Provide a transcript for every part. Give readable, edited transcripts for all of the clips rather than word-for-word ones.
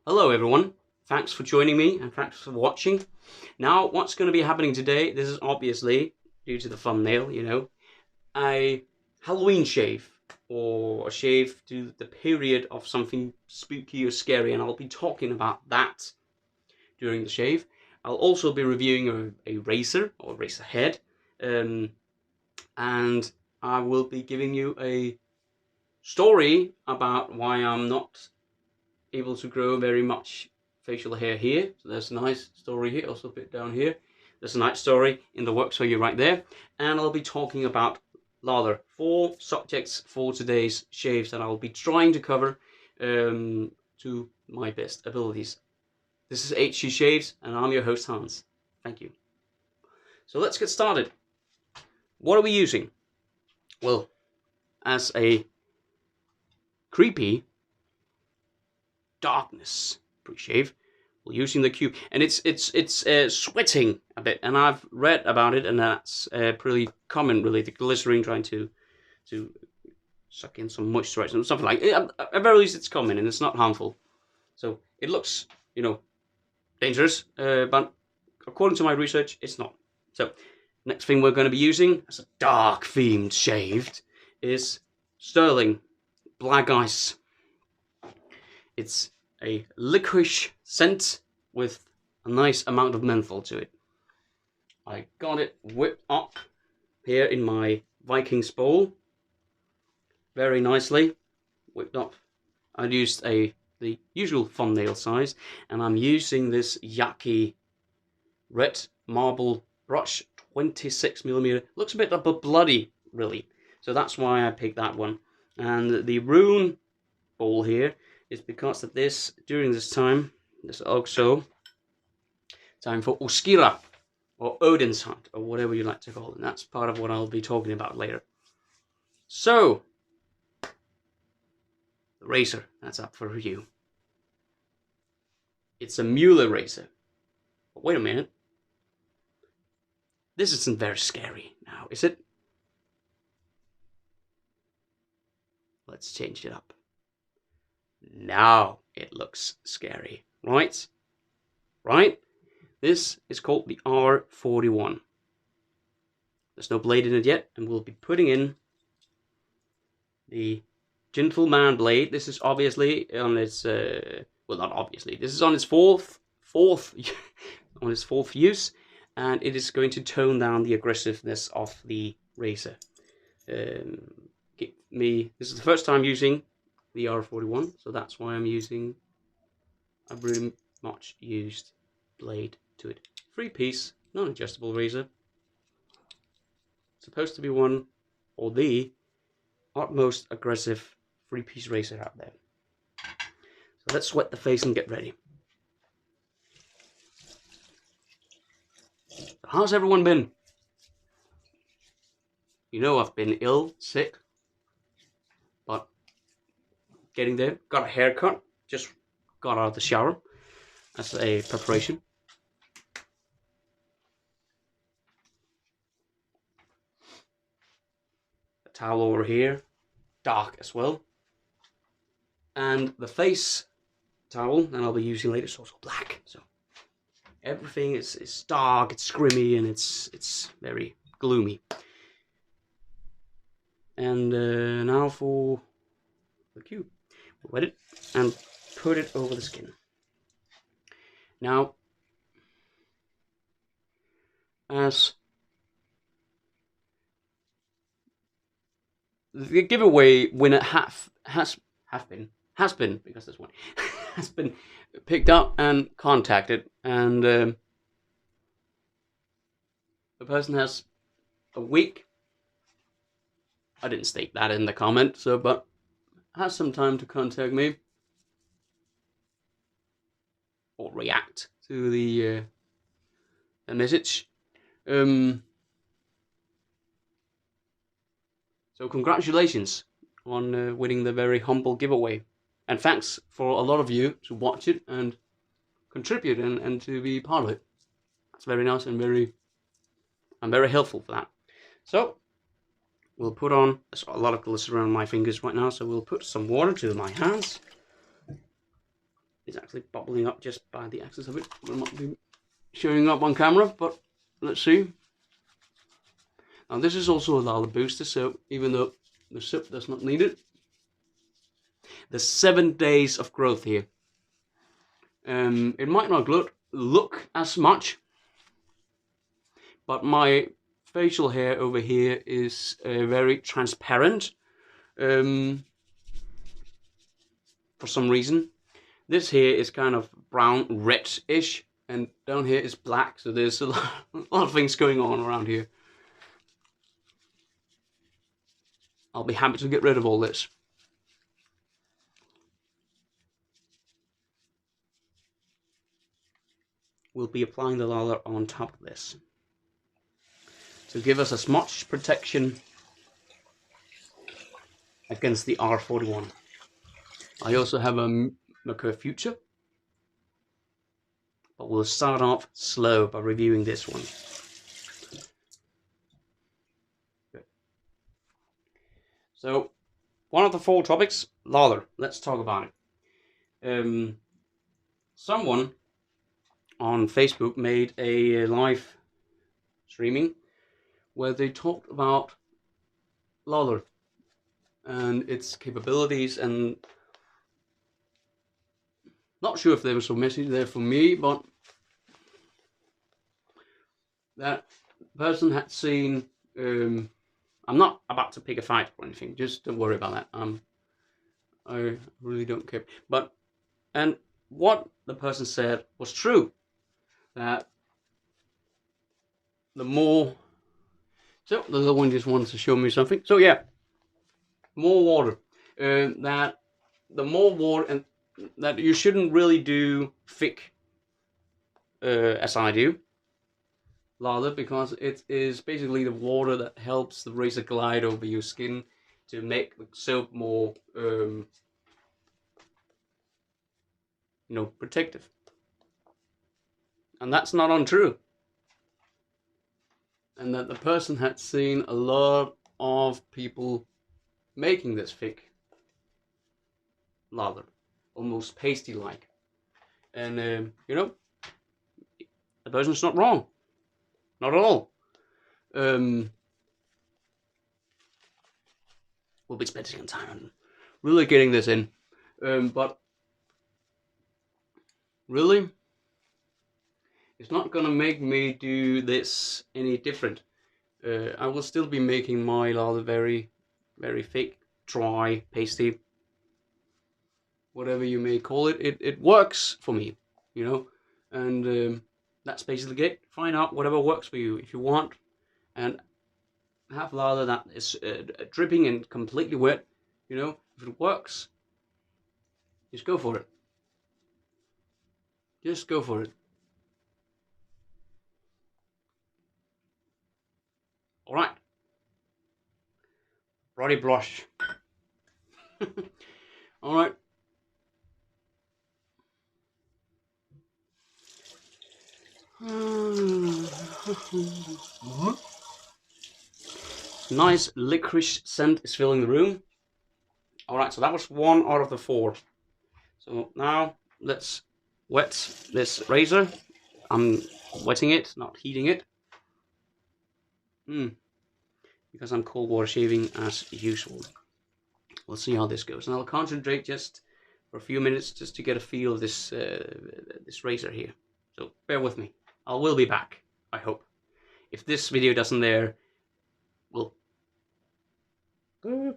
Hello everyone, thanks for joining me and thanks for watching. Now what's going to be happening today, this is obviously, due to the thumbnail, a Halloween shave, or a shave to the period of something spooky or scary, and I'll be talking about that during the shave. I'll also be reviewing a razor, or razor head, and I will be giving you a story about why I'm not able to grow very much facial hair here. So there's a nice story here, also a bit down here. There's a nice story in the works for you right there. And I'll be talking about lather. 4 subjects for today's shaves that I'll be trying to cover to my best abilities. This is HG Shaves and I'm your host Hans. Thank you. So let's get started. What are we using? Well, as a creepy darkness pre-shave, we're using the cube, and it's sweating a bit, and I've read about it, and that's pretty common, really. The glycerin trying to suck in some moisturizer and something like it. At very least it's common and it's not harmful, so it looks dangerous, but according to my research it's not. So next thing we're going to be using as a dark themed shaved is Stirling Black Ice. It's a licorice scent with a nice amount of menthol to it. I got it whipped up here in my Viking bowl. Very nicely whipped up. I used the usual thumbnail size, and I'm using this Yaqi red marble brush, 26mm. Looks a bit bloody, really. So that's why I picked that one. And the rune bowl here is because of this, during this time, there's also time for Uskira, or Odins hunt, or whatever you like to call it. And that's part of what I'll be talking about later. So, the razor, that's up for review. It's a Mühle razor. But wait a minute. This isn't very scary now, is it? Let's change it up. Now it looks scary, right? Right? This is called the R41. There's no blade in it yet, and we'll be putting in the gentleman blade. This is obviously on its well, not obviously. This is on its fourth on its fourth use, and it is going to tone down the aggressiveness of the razor. This is the first time using the R41, so that's why I'm using a really much used blade to it. 3-piece non-adjustable razor. Supposed to be one, or the utmost aggressive 3-piece razor out there. So let's sweat the face and get ready. So how's everyone been? I've been ill, sick, but getting there. Got a haircut, just got out of the shower as a preparation. A towel over here, dark as well. And the face towel that I'll be using later is also black. So everything is dark, it's scrimmy, and it's very gloomy. And now for the cube. Wet it and put it over the skin. Now, as the giveaway winner has been, because there's one, has been picked up and contacted, and the person has a week. I didn't state that in the comment, but has some time to contact me or react to the message. So congratulations on winning the very humble giveaway, and thanks for a lot of you to watch it and contribute and to be part of it. That's very nice, and I'm very helpful for that. So we'll put on, there's a lot of glycerin on my fingers right now, so we'll put some water to my hands. is actually bubbling up just by the access of it. Will not be showing up on camera, but let's see. Now this is also a lather booster, so even though the soap does not need it, there's 7 days of growth here. It might not look as much, but my facial hair over here is very transparent for some reason. This here is kind of brown red-ish, and down here is black, so there's a lot of things going on around here. I'll be happy to get rid of all this. We'll be applying the lather on top of this to give us as much protection against the R41. I also have a Mühle Future, but we'll start off slow by reviewing this one. Good. So, one of the 4 topics, lather. Let's talk about it. Someone on Facebook made a live streaming where they talked about lather and its capabilities, and not sure if there was some message there for me, but that person had seen, I'm not about to pick a fight or anything, just don't worry about that. I really don't care. And what the person said was true, that the more, so the other one just wanted to show me something. So yeah, more water. That the more water, and that you shouldn't really do thick, as I do, lather, because it is basically the water that helps the razor glide over your skin to make the soap more, protective. And that's not untrue. And that the person had seen a lot of people making this thick lather, almost pasty-like. And, the person's not wrong. Not at all. We'll be spending some time on really getting this in. But really, it's not gonna make me do this any different. I will still be making my lather very, very thick, dry, pasty, whatever you may call it. It works for me, and that's basically it. Find out whatever works for you. If you want and have lather that is dripping and completely wet, if it works, just go for it. Just go for it. All right. Body blush. All right. Nice licorice scent is filling the room. All right, so that was 1 out of the 4. So now let's wet this razor. I'm wetting it, not heating it. Because I'm cold water shaving as usual. We'll see how this goes, and I'll concentrate just for a few minutes just to get a feel of this this razor here. So bear with me. I will be back, I hope. If this video doesn't there, we'll... And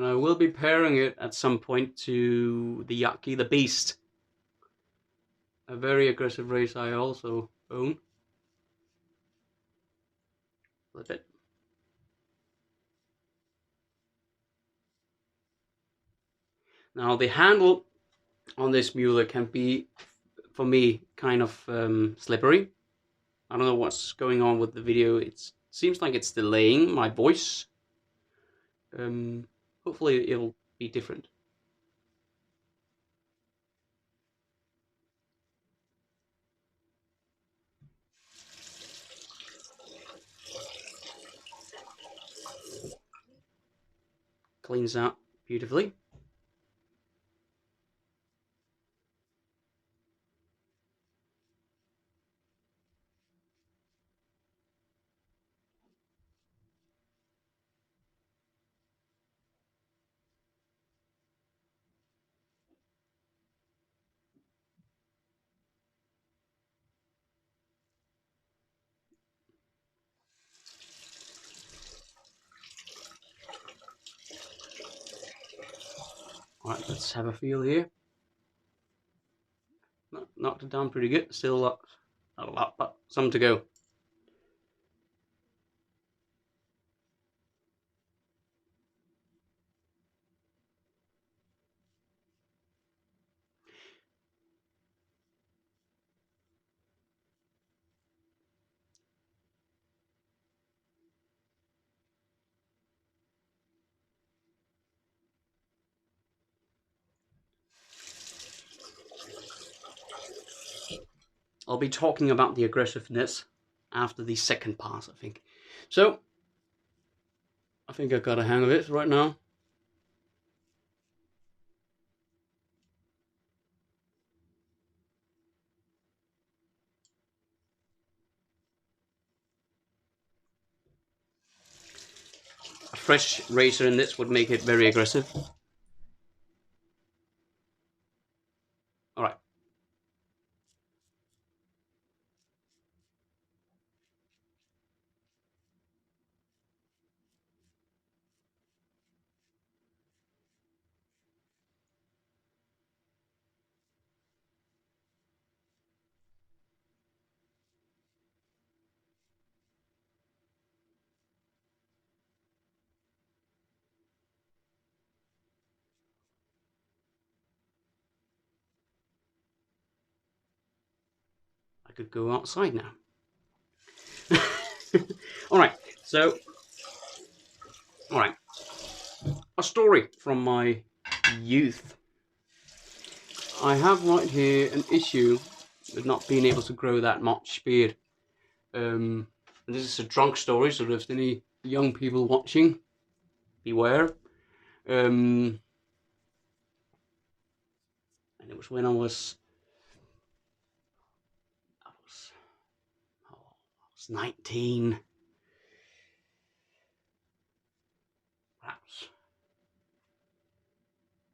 I will be pairing it at some point to the Yaqi, the Beast. A very aggressive race I also own. Flip it. Now the handle on this Mühle can be, for me, kind of slippery. I don't know what's going on with the video. It seems like it's delaying my voice. Hopefully it'll be different. cleans out beautifully. Alright, let's have a feel here. Knocked it down pretty good. Still not a lot, but some to go. I'll be talking about the aggressiveness after the second pass, I think. So, I think I've got a hang of it right now. A fresh razor in this would make it very aggressive. Alright. I could go outside now. Alright, so... Alright. A story from my youth. I have right here an issue with not being able to grow that much beard. And this is a drunk story, so if there's any young people watching, beware. And it was when I was 19, perhaps.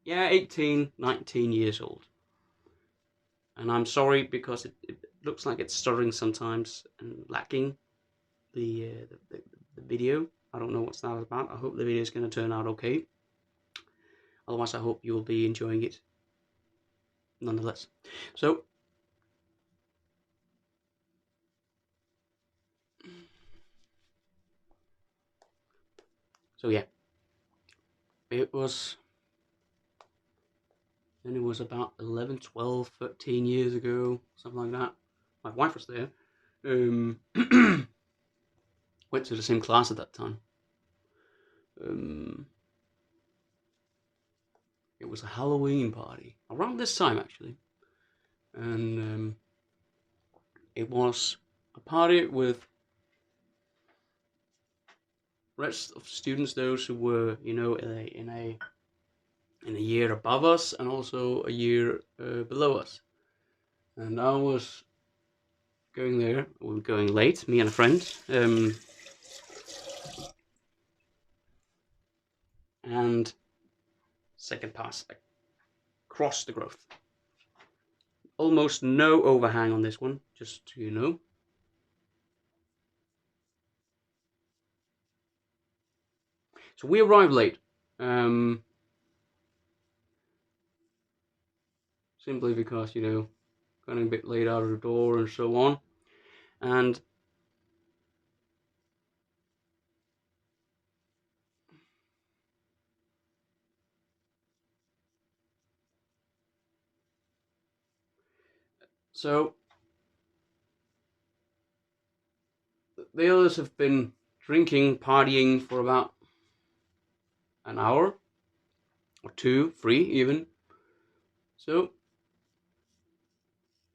Yeah, 18, 19 years old. And I'm sorry because it looks like it's stuttering sometimes and lacking the video. I don't know what's that about. I hope the video is going to turn out okay. Otherwise, I hope you'll be enjoying it nonetheless. So yeah, it was about 11, 12, 13 years ago, something like that. My wife was there. Went to the same class at that time. It was a Halloween party around this time actually, and it was a party with rest of students, those who were, you know, in a year above us and also a year below us. And I was going there. We were going late, me and a friend. And second pass, I crossed the growth. Almost no overhang on this one, just so you know. So we arrived late. Simply because, you know, getting a bit late out of the door and so on. And so the others have been drinking, partying for about an hour or two, 3 even. So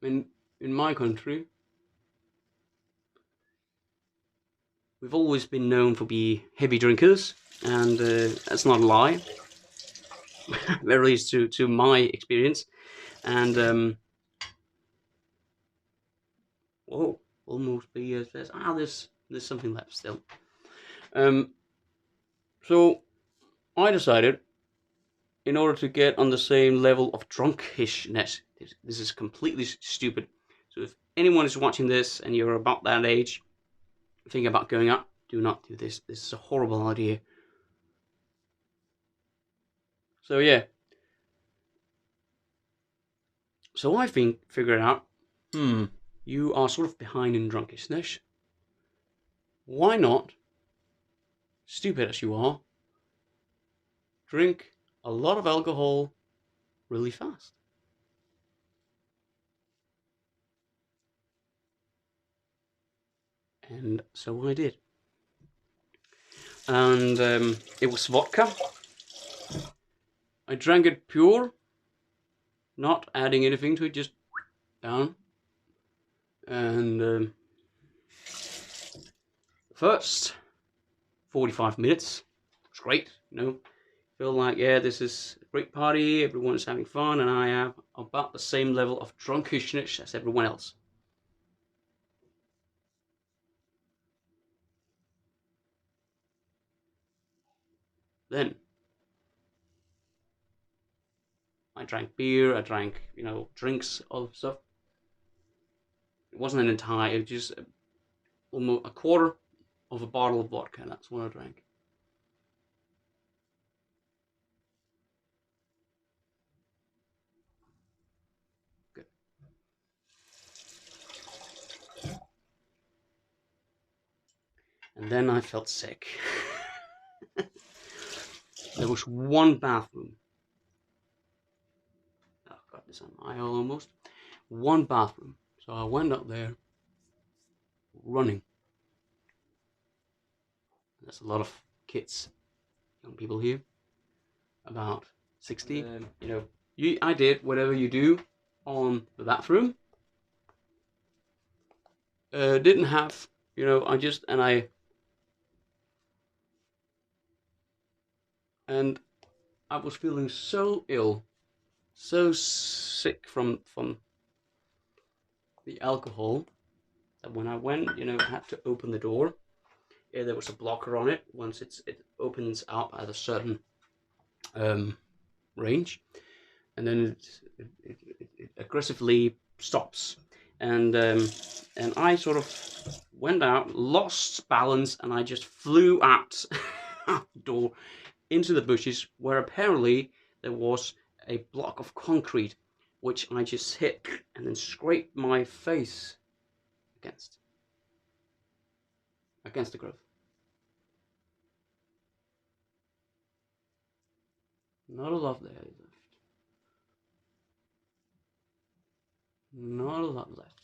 in my country, we've always been known for being heavy drinkers, and that's not a lie, at least to my experience. And whoa, almost be as fast. There's something left still. So I decided, in order to get on the same level of drunkishness, this is completely stupid. So if anyone is watching this and you're about that age, thinking about going out, do not do this. This is a horrible idea. So yeah. So I figured out, you are sort of behind in drunkenness. Why not, stupid as you are, drink a lot of alcohol really fast? And so I did. And it was vodka. I drank it pure, not adding anything to it, just down. And first 45 minutes was great, you know. Feel like, yeah, this is a great party, everyone's having fun, and I have about the same level of drunkishness as everyone else. Then I drank beer, I drank, you know, drinks, all of stuff. It wasn't an entire, it was just almost a quarter of a bottle of vodka, and that's what I drank. Good. And then I felt sick. There was one bathroom. Oh god, this on my aisle almost. One bathroom. So I went up there running. There's a lot of kids, young people here, about 60. You know, I did whatever you do on the bathroom. Didn't have, you know, and I was feeling so ill, so sick from the alcohol, that when I went, you know, I had to open the door. Yeah, there was a blocker on it. Once it opens up at a certain range, and then it aggressively stops. And I sort of went out, lost balance, and I just flew out the door into the bushes, where apparently there was a block of concrete, which I just hit and then scraped my face against the growth. Not a lot there left. Not a lot left.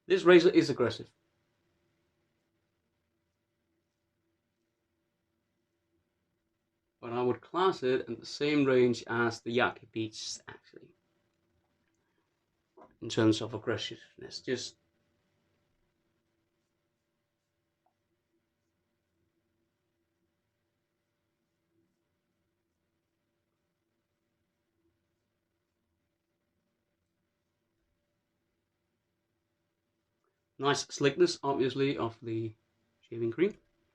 This razor is aggressive. But I would class it in the same range as the Yaqi beasts, actually, in terms of aggressiveness. Just nice slickness, obviously, of the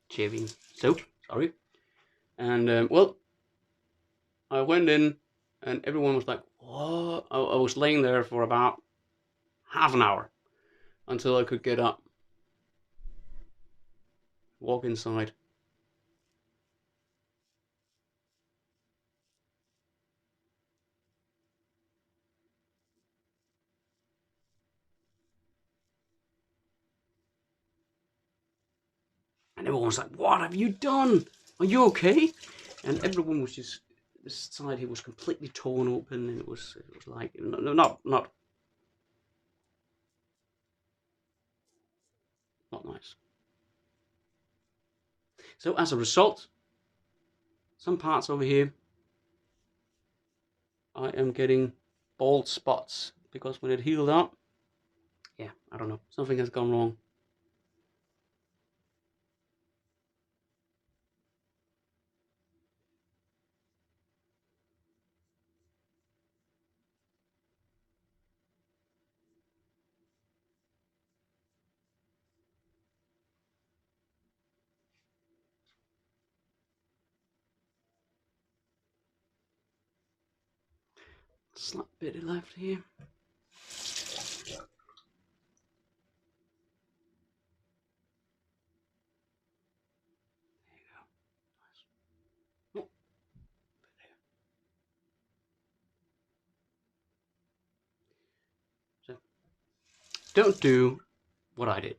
shaving soap, sorry. And well, I went in, and everyone was like, "What?" I was laying there for about half an hour until I could get up, walk inside. And everyone was like, "What have you done? Are you okay?" And everyone was just this side here was completely torn open, and it was like not nice. So as a result, some parts over here, I am getting bald spots because when it healed up, yeah, I don't know, something has gone wrong. Slight bit left here. So don't do what I did.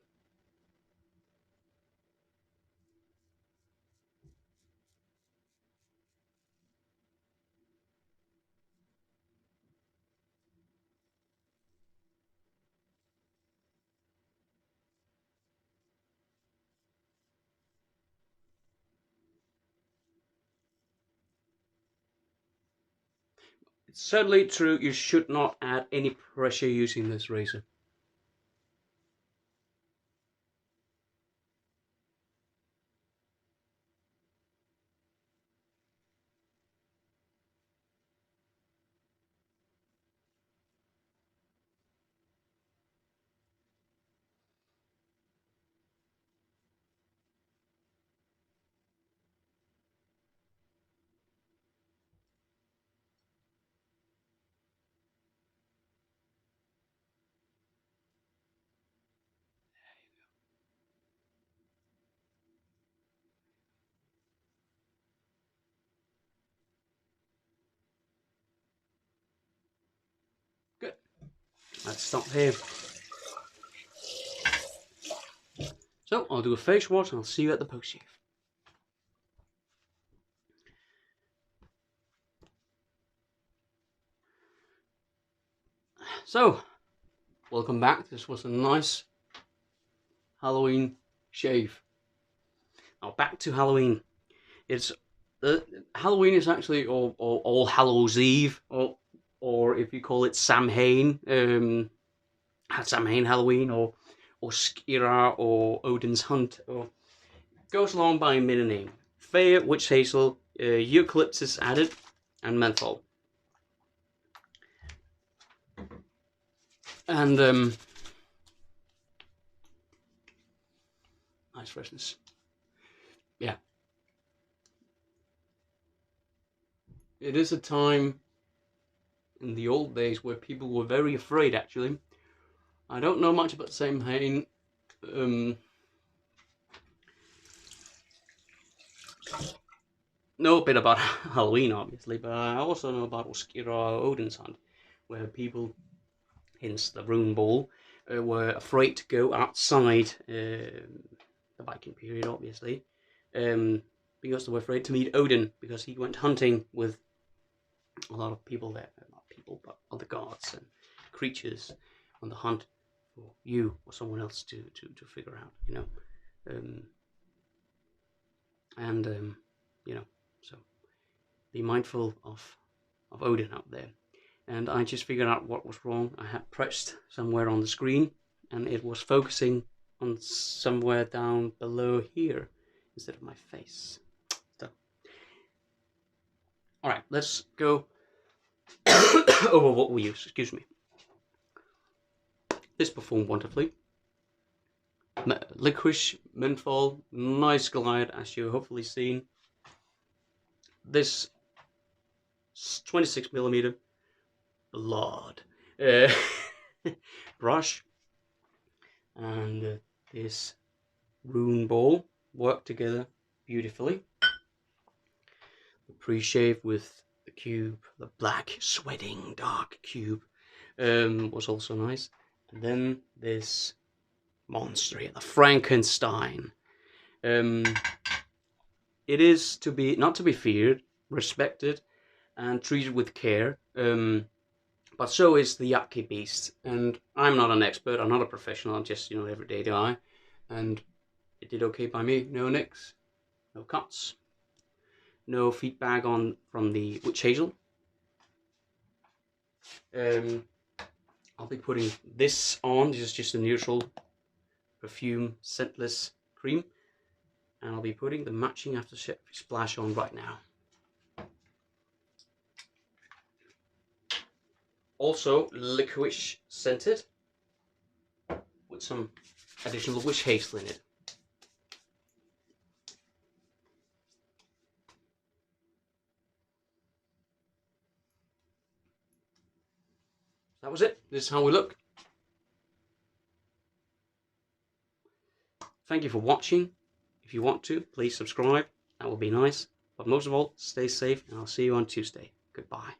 It's certainly true, you should not add any pressure using this razor. Good. Let's stop here. So I'll do a face wash and I'll see you at the post shave. So, welcome back. This was a nice Halloween shave. Now back to Halloween. It's Halloween is actually All Hallows Eve, or if you call it Samhain, Samhain Halloween, or Skira, or Odin's Hunt, or goes along by a middle name. Fire, witch hazel, eucalyptus added, and menthol. And nice freshness. Yeah. It is a time in the old days where people were very afraid, actually. I don't know much about Samhain. Know a bit about Halloween, obviously, but I also know about Skira, Odin's Hunt, where people, hence the rune ball, were afraid to go outside the Viking period, obviously, because they were afraid to meet Odin, because he went hunting with a lot of people there, not people, but other gods and creatures on the hunt for you or someone else to figure out, you know, you know, so be mindful of Odin out there. And I just figured out what was wrong. I had pressed somewhere on the screen and it was focusing on somewhere down below here instead of my face. So, all right, let's go over what we use. Excuse me. This performed wonderfully. Licorice, menthol, nice glide, as you've hopefully seen. This 26mm blood brush and this rune ball work together beautifully. The pre-shave with the cube, the black sweating dark cube, was also nice. And then this monster here, the Frankenstein. It is not to be feared, respected, and treated with care. But so is the Yaqi beast, and I'm not an expert, I'm not a professional, I'm just, you know, everyday guy, and it did okay by me. No nicks, no cuts, no feedback from the witch hazel. I'll be putting this on. This is just a neutral perfume scentless cream, and I'll be putting the matching aftershave splash on right now. Also licorice scented with some additional witch hazel in it. That was it. This is how we look. Thank you for watching. If you want to, please subscribe. That would be nice. But most of all, stay safe, and I'll see you on Tuesday. Goodbye.